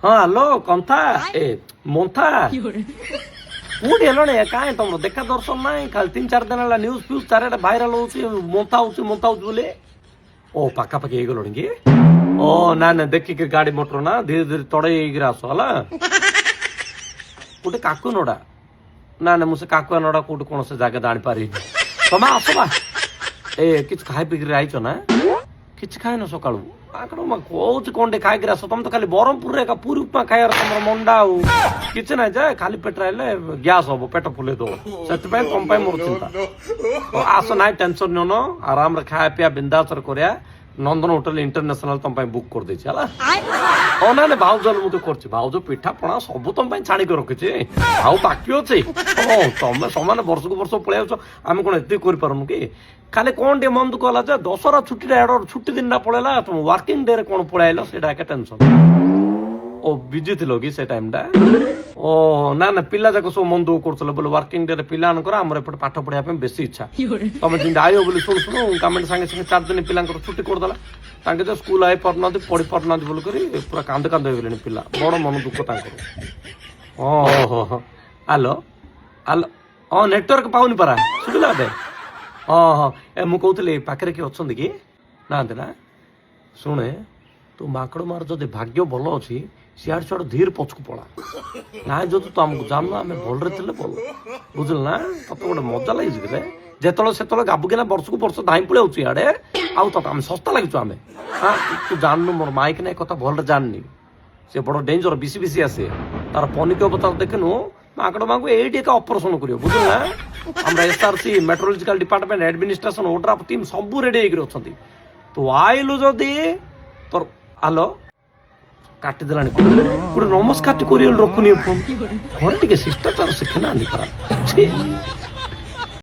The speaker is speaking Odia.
ହଁ ହ୍ୟାଲୋ କନ୍ଥା ଏ ମନ୍ଥା କୋଉଠି ହେଲଣି କାହିଁ ତମର ଦେଖା ଦର୍ଶନ ନାହିଁ ଖାଲି 3-4 ଦିନ ହେଲା ନ୍ୟୁଜ ଫ୍ୟୁଜ ଚାରିଆଡେ ଭାଇରାଲ ହଉଛି ମନ୍ଥା ହଉଛି ବୋଲି ଓ ପାଖାପାଖି ହେଇଗଲଣି କି ଓ ନା ନା ଦେଖିକି ଗାଡି ମଟର ନା ଧୀରେ ଧୀରେ ତଡେଇ ହେଇକିରି ଆସ ହେଲା ଗୋଟେ କାକୁ ନଡା ନା ନା ମୁଁ ସେ କାକୁଆ ନଡା କୋଉଠି କୌଣସି ଜାଗା ଜାଣିପାରିନି ତମେ ଆସ ବା ଏ କିଛି ଖାଇ ପିଇକିରି ଆଇଛ ନା କିଛି ଖାଇନ ସକାଳୁ କହୁଛି କଣ ଟିକେ ଖାଇକିରି ଆସ ତମେ ତ ଖାଲି ବ୍ରହ୍ମପୁରରେ ଏକା ପୁରୀ ଉପମା ଖାଇବାର ତମର ମଣ୍ଡା ଆଉ କିଛି ନାହିଁ ଯେ ଖାଲି ପେଟରେ ହେଲେ ଗ୍ୟାସ୍ ହବ ପେଟ ଫୁଲେଇ ଦବ ସେଥିପାଇଁ ତମ ପାଇଁ ମୋର ଚିନ୍ତା ଆସ ନାହିଁ ଟେନସନ ନିଅନ ଆରାମରେ ଖାଇବା ପିଇବା ବିନ୍ଦାସରେ କରିବା ନନ୍ଦନ ହୋଟେଲ ଇଣ୍ଟରନ୍ୟାସନାଲ ତମ ପାଇଁ ବୁକ୍ କରିଦେଇଛି ହେଲା ହଁ ନା ନା ଭାଉଜ ମୁଁ ତ କରୁଛି ଭାଉଜ ପିଠା ପଣା ସବୁ ତମ ପାଇଁ ଛାଣିକି ରଖିଛି ଆଉ ବାକି ଅଛି ହଁ ତମେ ସମାନେ ବର୍ଷକୁ ବର୍ଷ ପଳେଇ ଆସୁଛ ଆମେ କଣ ଏତିକି କରିପାରୁନୁ କି ଖାଲି କଣ ଟିକେ ମନ ଦୁଃଖ ହେଲା ଯେ ଦଶହରା ଛୁଟିଟା ଏଡ ଛୁଟି ଦିନଟା ପଳେଇଲା ତମ ୱାର୍କିଂ ଡେ ରେ କଣ ପଳେଇଲ ସେଇଟା ଏକା ଟେନସନ ଓ ବିଜି ଥିଲ କି ସେ ଟାଇମ ଟା ଓ ନା ନା ପିଲା ଯାକ ସବୁ ମନ ଦୁଃଖ କରୁଥିଲେ ବୋଲେ ୱାର୍କିଂ ଡେ ରେ ପିଲାମାନଙ୍କର ଆମର ଏପଟେ ପାଠ ପଢିବା ପାଇଁ ବେଶୀ ଇଚ୍ଛା ତମେ ଯେମିତି ଆଇବ ବୋଲି ଶୁଣୁ ଗଭର୍ଣ୍ଣମେଣ୍ଟ ସାଙ୍ଗେ ସାଙ୍ଗେ 4 ଦିନ ପିଲାଙ୍କର ଛୁଟି କରିଦେଲା ତାଙ୍କେ ଯେ ସ୍କୁଲ ଆଇ ପାରୁନାହାନ୍ତି ପଢି ପାରୁନାହାନ୍ତି ବୋଲି କରି ପୁରା କାନ୍ଦ ହେଇଗଲେଣି ପିଲା ବଡ ମନ ଦୁଃଖ ତାଙ୍କର ଓହୋ ହ୍ୟାଲୋ ହ୍ୟାଲୋ ହଁ ନେଟୱାର୍କ ପାଉନି ପରା ଶୁଭିଲା ଏବେ ହଁ ହଁ ଏ ମୁଁ କହୁଥିଲି ପାଖରେ କିଏ ଅଛନ୍ତି କି ନାହାନ୍ତି ନା ଶୁଣେ ତୁ ମାଙ୍କଡ ମାର ଯଦି ଭାଗ୍ୟ ଭଲ ଅଛି ସିଆଡେ ସିଆଡେ ଧୀର ପଛକୁ ପଳା ନାଇଁ ଯଦି ତୁ ଆମକୁ ଜାଣୁ ଆମେ ଭଲରେ ଥିଲେ ଭଲ ବୁଝିଲ ନା ତତେ ଗୋଟେ ମଜା ଲାଗିଛି କିରେ ଯେତେବେଳେ ସେତେବେଳେ ଗାବୁକିନା ବର୍ଷକୁ ବର୍ଷ ଧାଇଁ ପଳେଇ ଇଆଡେ ଆଉ ତତେ ଆମେ ଶସ୍ତା ଲାଗିଛୁ ଆମେ ତୁ ଜାଣିନୁ ମୋର ମାଇକ ନାଇଁ କଥା ଭଲରେ ଜାଣିନି ସେ ବଡ ଡେଞ୍ଜର ବିସି ଆସେ ତାର ପନିକି ଅବତାର ଦେଖିନୁ ମାଙ୍କଡ ମାଙ୍କୁ ଏଇଠି ଏକା ଅପରେସନ କରିବ ବୁଝିଲ ନା ଆମର SRC meteorological department administration ODRAF team ସବୁ ରେଡି ହେଇକି ଅଛନ୍ତି ତୁ ଆଇଲୁ ଯଦି ତୋର ହ୍ୟାଲୋ କାଟିଦେଲାଣି ଗୋଟେ ନମସ୍କାର ଟି କରି ରଖୁନି ଘରେ ଟିକେ ଶିଷ୍ଟାଚାର ଶିଖିନାହାନ୍ତି ଖରାପ